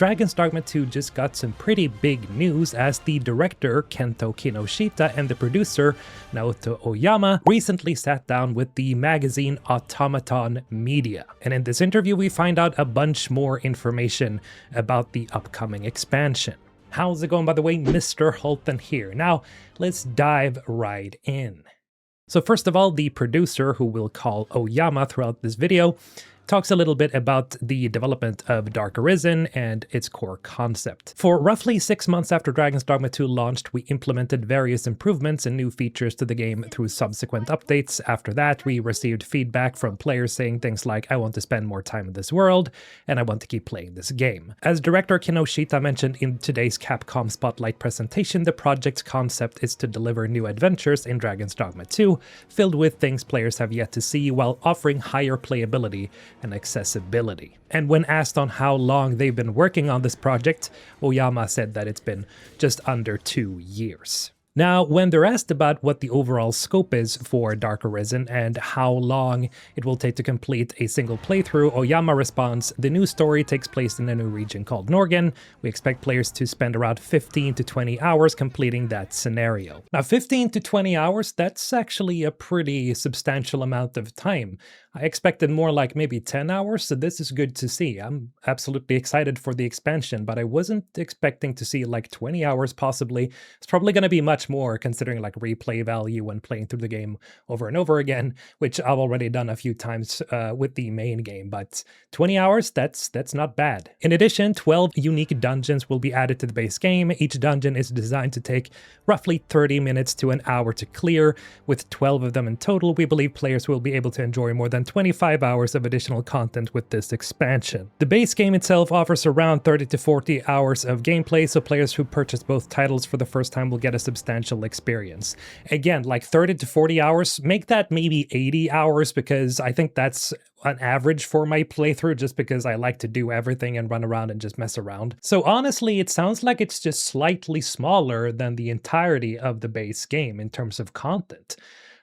Dragon's Dogma 2 just got some pretty big news as the director Kento Kinoshita and the producer Naoto Oyama recently sat down with the magazine Automaton Media. And in this interview we find out a bunch more information about the upcoming expansion. How's it going, by the way? Mr. Hulton here. Now, let's dive right in. So first of all, the producer, who we'll call Oyama throughout this video, talks a little bit about the development of Dark Arisen and its core concept. For roughly 6 months after Dragon's Dogma 2 launched, we implemented various improvements and new features to the game through subsequent updates. After that, we received feedback from players saying things like, I want to spend more time in this world, and I want to keep playing this game. As director Kinoshita mentioned in today's Capcom Spotlight presentation, the project's concept is to deliver new adventures in Dragon's Dogma 2, filled with things players have yet to see while offering higher playability and accessibility. And when asked on how long they've been working on this project, Oyama said that it's been just under 2 years. Now, when they're asked about what the overall scope is for Dark Arisen and how long it will take to complete a single playthrough, Oyama responds, the new story takes place in a new region called Norgan. We expect players to spend around 15 to 20 hours completing that scenario. Now, 15 to 20 hours, that's actually a pretty substantial amount of time. I expected more like maybe 10 hours, so this is good to see. I'm absolutely excited for the expansion, but I wasn't expecting to see like 20 hours possibly. It's probably going to be much more considering like replay value when playing through the game over and over again, which I've already done a few times with the main game, but 20 hours, that's not bad. In addition, 12 unique dungeons will be added to the base game. Each dungeon is designed to take roughly 30 minutes to an hour to clear. With 12 of them in total, we believe players will be able to enjoy more than 25 hours of additional content with this expansion. The base game itself offers around 30 to 40 hours of gameplay, so players who purchase both titles for the first time will get a substantial experience. Again, like 30 to 40 hours, make that maybe 80 hours because I think that's an average for my playthrough just because I like to do everything and run around and just mess around. So honestly, it sounds like it's just slightly smaller than the entirety of the base game in terms of content.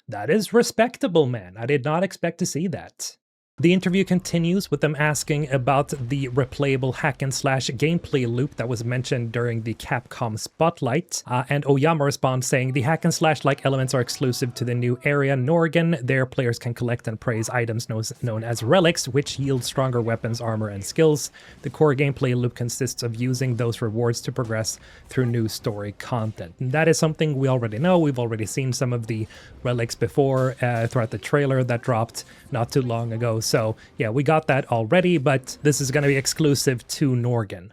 That is respectable, man. I did not expect to see that. The interview continues with them asking about the replayable hack-and-slash gameplay loop that was mentioned during the Capcom Spotlight, and Oyama responds saying, the hack-and-slash-like elements are exclusive to the new area Norgan. There, players can collect and praise items known as relics, which yield stronger weapons, armor, and skills. The core gameplay loop consists of using those rewards to progress through new story content. And that is something we already know. We've already seen some of the relics before throughout the trailer that dropped not too long ago. So yeah, we got that already, but this is going to be exclusive to Norgan.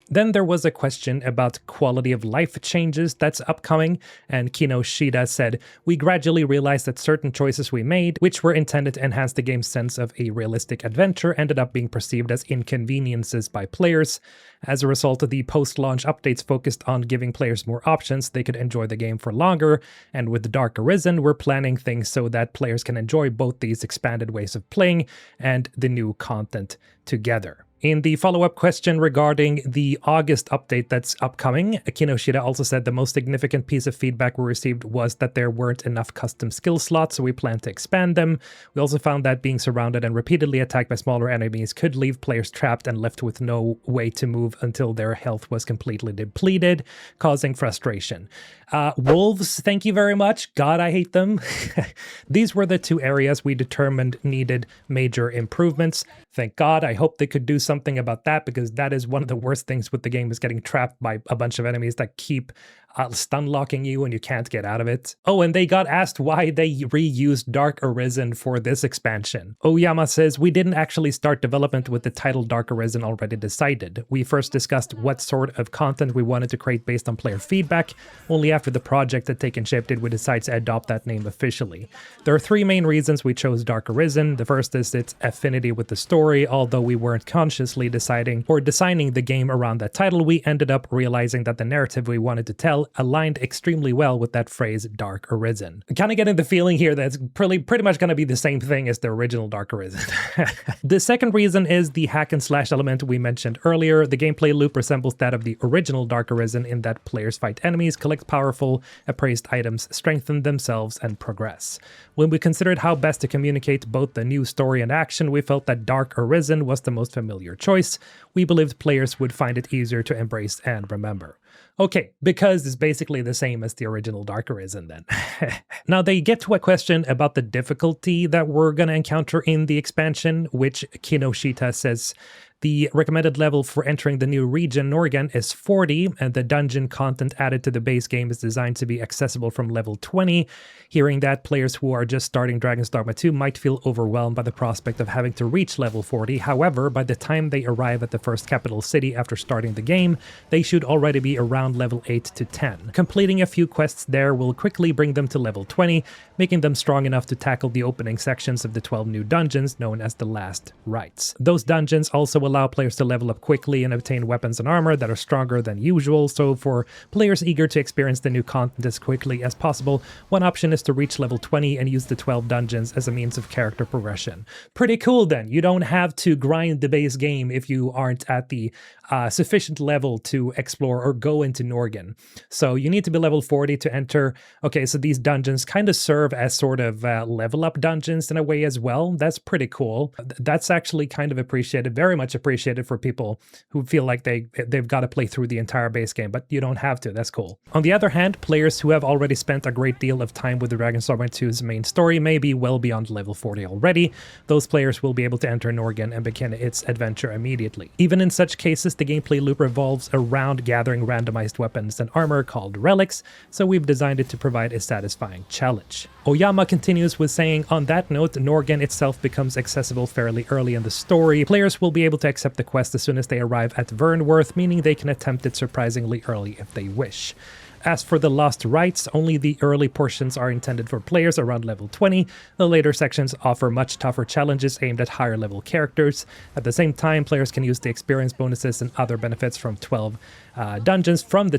Then there was a question about quality of life changes that's upcoming, and Kinoshita said, we gradually realized that certain choices we made, which were intended to enhance the game's sense of a realistic adventure, ended up being perceived as inconveniences by players. As a result, the post-launch updates focused on giving players more options, they could enjoy the game for longer, and with Dark Arisen, we're planning things so that players can enjoy both these expanded ways of playing and the new content together. In the follow-up question regarding the August update that's upcoming, Kinoshita also said the most significant piece of feedback we received was that there weren't enough custom skill slots, so we plan to expand them. We also found that being surrounded and repeatedly attacked by smaller enemies could leave players trapped and left with no way to move until their health was completely depleted, causing frustration. Wolves, thank you very much. God, I hate them. These were the two areas we determined needed major improvements. Thank God. I hope they could do something about that, because that is one of the worst things with the game, is getting trapped by a bunch of enemies that keep stun locking you and you can't get out of it. Oh, and they got asked why they reused Dark Arisen for this expansion. Oyama says, we didn't actually start development with the title Dark Arisen already decided. We first discussed what sort of content we wanted to create based on player feedback. Only after the project had taken shape did we decide to adopt that name officially. There are 3 main reasons we chose Dark Arisen. The first is its affinity with the story. Although we weren't consciously deciding or designing the game around that title, we ended up realizing that the narrative we wanted to tell feel aligned extremely well with that phrase Dark Arisen. Kind of getting the feeling here that it's pretty much going to be the same thing as the original Dark Arisen. The second reason is the hack and slash element we mentioned earlier. The gameplay loop resembles that of the original Dark Arisen in that players fight enemies, collect powerful, appraised items, strengthen themselves, and progress. When we considered how best to communicate both the new story and action, we felt that Dark Arisen was the most familiar choice. We believed players would find it easier to embrace and remember. Okay, because it's basically the same as the original Dark Arisen then. Now they get to a question about the difficulty that we're going to encounter in the expansion, which Kinoshita says the recommended level for entering the new region, Norgan, is 40, and the dungeon content added to the base game is designed to be accessible from level 20. Hearing that, players who are just starting Dragon's Dogma 2 might feel overwhelmed by the prospect of having to reach level 40. However, by the time they arrive at the first capital city after starting the game, they should already be around level 8 to 10. Completing a few quests there will quickly bring them to level 20, making them strong enough to tackle the opening sections of the 12 new dungeons known as the Last Rites. Those dungeons also allow players to level up quickly and obtain weapons and armor that are stronger than usual, so for players eager to experience the new content as quickly as possible, one option is to reach level 20 and use the 12 dungeons as a means of character progression. Pretty cool then. You don't have to grind the base game if you aren't at the sufficient level to explore or go into Norgan. So you need to be level 40 to enter. Okay, so these dungeons kind of serve as sort of level up dungeons in a way as well. That's pretty cool. That's actually kind of appreciated, very much appreciated for people who feel like they've got to play through the entire base game, but you don't have to. That's cool. On the other hand, players who have already spent a great deal of time with the Dragon's Dogma 2's main story may be well beyond level 40 already. Those players will be able to enter Norgan and begin its adventure immediately. Even in such cases, the gameplay loop revolves around gathering randomized weapons and armor called relics, so we've designed it to provide a satisfying challenge. Oyama continues with saying, on that note, Norgan itself becomes accessible fairly early in the story. Players will be able to accept the quest as soon as they arrive at Vernworth, meaning they can attempt it surprisingly early if they wish. As for the Lost Rites, only the early portions are intended for players around level 20. The later sections offer much tougher challenges aimed at higher level characters. At the same time, players can use the experience bonuses and other benefits from the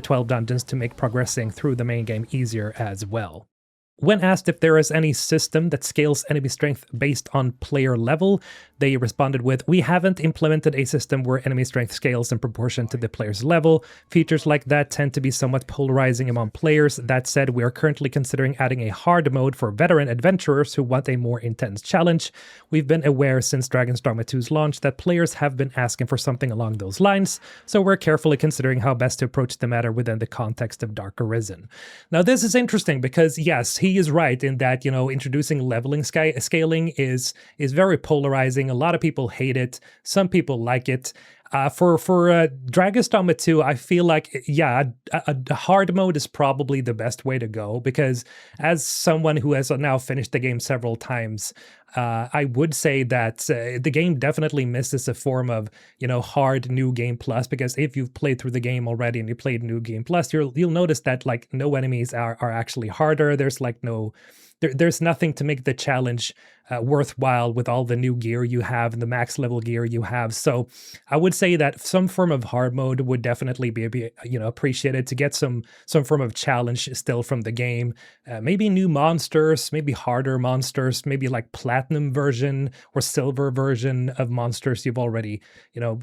12 dungeons to make progressing through the main game easier as well. When asked if there is any system that scales enemy strength based on player level, they responded with, "We haven't implemented a system where enemy strength scales in proportion to the player's level. Features like that tend to be somewhat polarizing among players. That said, we are currently considering adding a hard mode for veteran adventurers who want a more intense challenge. We've been aware since Dragon's Dogma 2's launch that players have been asking for something along those lines, so we're carefully considering how best to approach the matter within the context of Dark Arisen." Now this is interesting because yes, he is right in that, introducing leveling scaling is very polarizing. A lot of people hate it. Some people like it. For Dragon's Dogma 2, I feel like, a hard mode is probably the best way to go, because as someone who has now finished the game several times, I would say that the game definitely misses a form of, hard New Game Plus, because if you've played through the game already and you played New Game Plus, you'll notice that like no enemies are actually harder. There's like there's nothing to make the challenge worthwhile with all the new gear you have and the max level gear you have. So I would say that some form of hard mode would definitely be appreciated to get some form of challenge still from the game. Maybe new monsters, maybe harder monsters, maybe like platinum version or silver version of monsters you've already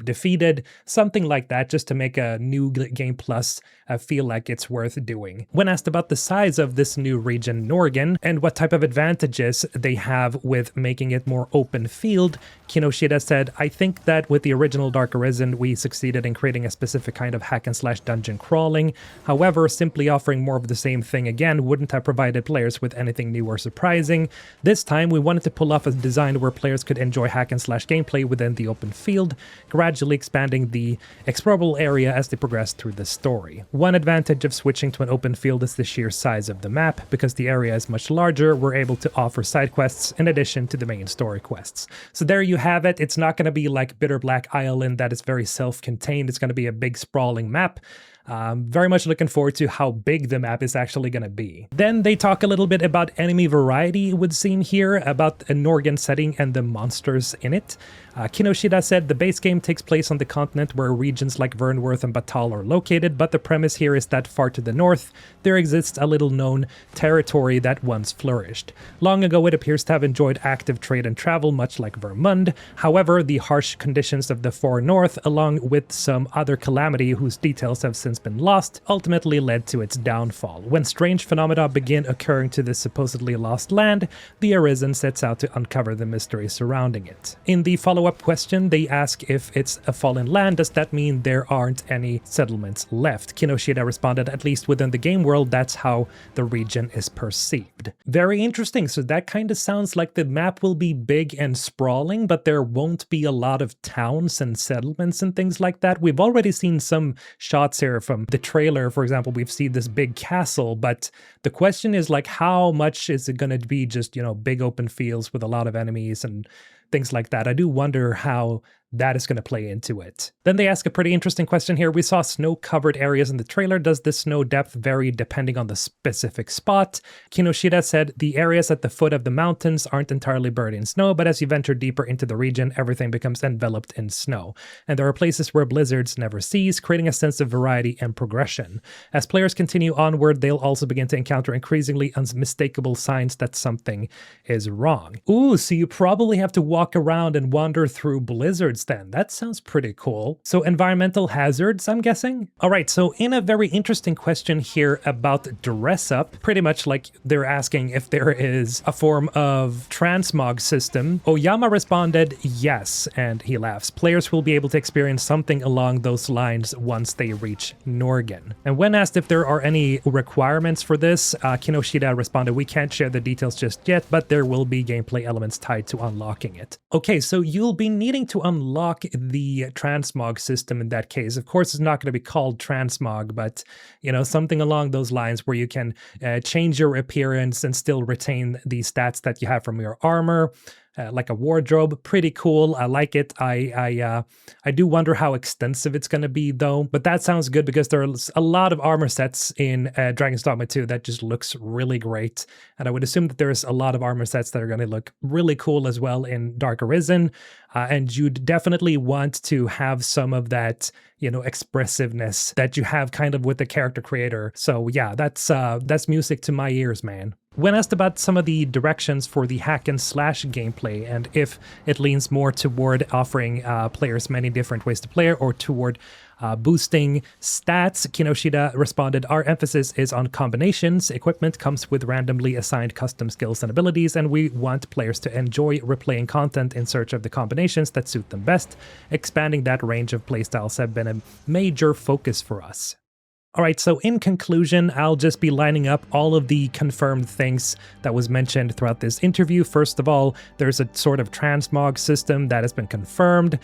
defeated, something like that, just to make a new game plus feel like it's worth doing. When asked about the size of this new region, Norgan, and what type of advantages they have with making it more open field, Kinoshita said, "I think that with the original Dark Arisen, we succeeded in creating a specific kind of hack and slash dungeon crawling. However, simply offering more of the same thing again wouldn't have provided players with anything new or surprising. This time, we wanted to pull off a design where players could enjoy hack and slash gameplay within the open field, gradually expanding the explorable area as they progress through the story. One advantage of switching to an open field is the sheer size of the map. Because the area is much larger, we're able to offer side quests in addition to the main story quests." So there you have it. It's not going to be like Bitterblack Island that is very self-contained. It's going to be a big sprawling map. Very much looking forward to how big the map is actually going to be. Then they talk a little bit about enemy variety, it would seem here, about a Norgan setting and the monsters in it. Kinoshita said the base game takes place on the continent where regions like Vernworth and Batal are located, but the premise here is that far to the north, there exists a little-known territory that once flourished. Long ago, it appears to have enjoyed active trade and travel, much like Vermund. However, the harsh conditions of the far north, along with some other calamity whose details have since been lost, ultimately led to its downfall. When strange phenomena begin occurring to this supposedly lost land, the Arisen sets out to uncover the mystery surrounding it. In the follow-up question, they ask if it's a fallen land, does that mean there aren't any settlements left? Kinoshita responded, at least within the game world, that's how the region is perceived. Very interesting. So that kind of sounds like the map will be big and sprawling, but there won't be a lot of towns and settlements and things like that. We've already seen some shots here from the trailer. For example, we've seen this big castle, but the question is like, how much is it going to be just, you know, big open fields with a lot of enemies and things like that? I do wonder how that is going to play into it. Then they ask a pretty interesting question here. We saw snow-covered areas in the trailer. Does the snow depth vary depending on the specific spot? Kinoshita said the areas at the foot of the mountains aren't entirely buried in snow, but as you venture deeper into the region, everything becomes enveloped in snow. And there are places where blizzards never cease, creating a sense of variety and progression. As players continue onward, they'll also begin to encounter increasingly unmistakable signs that something is wrong. Ooh, so you probably have to walk around and wander through blizzards then. That sounds pretty cool. So environmental hazards, I'm guessing? All right, so in a very interesting question here about dress up, pretty much like they're asking if there is a form of transmog system, Oyama responded yes, and he laughs. Players will be able to experience something along those lines once they reach Norgan. And when asked if there are any requirements for this, Kinoshita responded, we can't share the details just yet, but there will be gameplay elements tied to unlocking it. Okay, so you'll be needing to unlock the transmog system in that case. Of course, it's not going to be called transmog, but, you know, something along those lines where you can change your appearance and still retain the stats that you have from your armor. Like a wardrobe, pretty cool. I like it. I do wonder how extensive it's going to be though, but that sounds good because there's a lot of armor sets in Dragon's Dogma 2 that just looks really great. And I would assume that there's a lot of armor sets that are going to look really cool as well in Dark Arisen. And you'd definitely want to have some of that, you know, expressiveness that you have kind of with the character creator. So yeah, that's music to my ears, man. When asked about some of the directions for the hack and slash gameplay and if it leans more toward offering players many different ways to play or toward boosting stats, Kinoshita responded, our emphasis is on combinations. Equipment comes with randomly assigned custom skills and abilities, and we want players to enjoy replaying content in search of the combinations that suit them best. Expanding that range of playstyles have been a major focus for us. All right, so in conclusion, I'll just be lining up all of the confirmed things that was mentioned throughout this interview. First of all, there's a sort of transmog system that has been confirmed.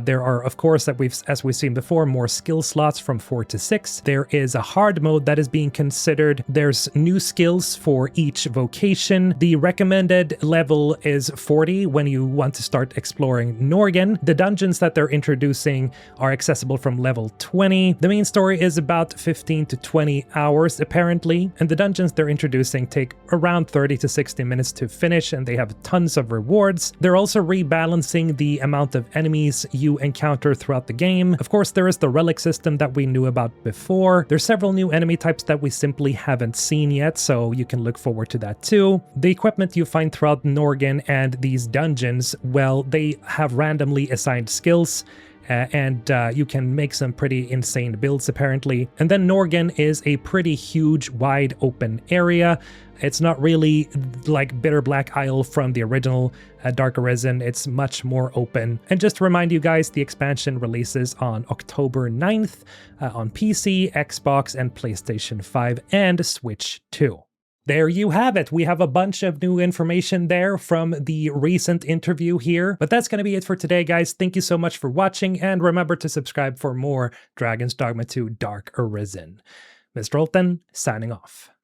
There are, of course, as we've seen before, more skill slots from 4 to 6. There is a hard mode that is being considered. There's new skills for each vocation. The recommended level is 40 when you want to start exploring Norgan. The dungeons that they're introducing are accessible from level 20. The main story is about 15 to 20 hours apparently, and the dungeons they're introducing take around 30 to 60 minutes to finish, and they have tons of rewards. They're also rebalancing the amount of enemies you encounter throughout the game. Of course, there is the relic system that we knew about before. There's several new enemy types that we simply haven't seen yet, so you can look forward to that too. The equipment you find throughout Norgan and these dungeons, well, they have randomly assigned skills, and you can make some pretty insane builds apparently. And then Norgan is a pretty huge, wide open area. It's not really like Bitterblack Isle from the original Dark Arisen, it's much more open. And just to remind you guys, the expansion releases on October 9th on PC, Xbox, and PlayStation 5 and Switch 2. There you have it. We have a bunch of new information there from the recent interview here. But that's going to be it for today, guys. Thank you so much for watching, and remember to subscribe for more Dragon's Dogma 2 Dark Arisen. Mr. Olten, signing off.